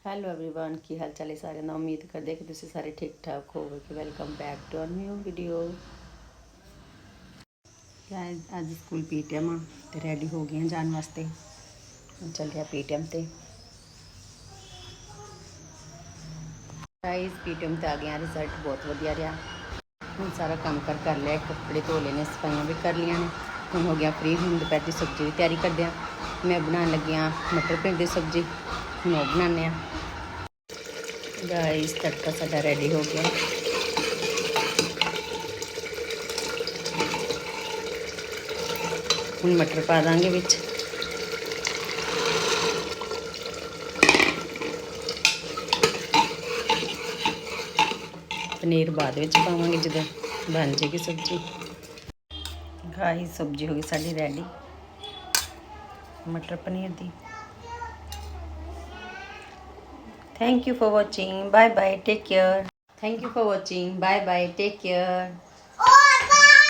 Hello everyone ਕੀ ਹਾਲ ਚਾਲ ਹੈ ਸਾਰਿਆਂ ਦਾ। ਉਮੀਦ ਕਰਦੇ ਕਿ ਤੁਸੀਂ ਸਾਰੇ ਠੀਕ ਠਾਕ ਹੋਵੋਗੇ। Welcome back to our new video. ਅੱਜ ਸਕੂਲ ਪੀਟੀਐਮ ਆ ਤੇ ਰੈਡੀ ਹੋ ਗਏ ਜਾਣ ਵਾਸਤੇ। ਚੱਲ ਰਿਹਾ ਪੀਟੀਐਮ ਤੇ। ਗਾਇਸ ਪੀਟੀਐਮ ਤੇ ਆ ਗਏ। ਰਿਜ਼ਲਟ ਬਹੁਤ ਵਧੀਆ ਰਿਹਾ। ਹੁਣ ਸਾਰਾ ਕੰਮ ਕਰ ਲਿਆ। ਕੱਪੜੇ ਧੋ ਲਏ ਨੇ, ਸਫਾਈਆਂ ਵੀ ਕਰ ਲਈਆਂ ਨੇ। ਹੁਣ ਹੋ ਗਿਆ ਫ੍ਰੀ। ਹੁਣ ਦੁਪਹਿਰ ਦੀ ਸਬਜ਼ੀ ਦੀ ਤਿਆਰੀ ਕਰਦੇ ਹਾਂ। ਮੈਂ ਬਣਾਉਣ ਲੱਗੀ ਹਾਂ ਮਟਰ ਪਨੀਰ ਦੀ ਸਬਜ਼ੀ। ਹੁਣ ਉਹ ਬਣਾਉਂਦੇ ਹਾਂ। गाइस तड़का साडा रेडी हो गया। ਹੁਣ मटर पा देंगे विच। पनीर बाद विच पावांगे जदों बन जाएगी सब्जी। गाइस सब्जी हो गई साडी रेडी मटर पनीर दी। Thank you for watching. Bye bye take care. Thank you for watching. Bye bye take care.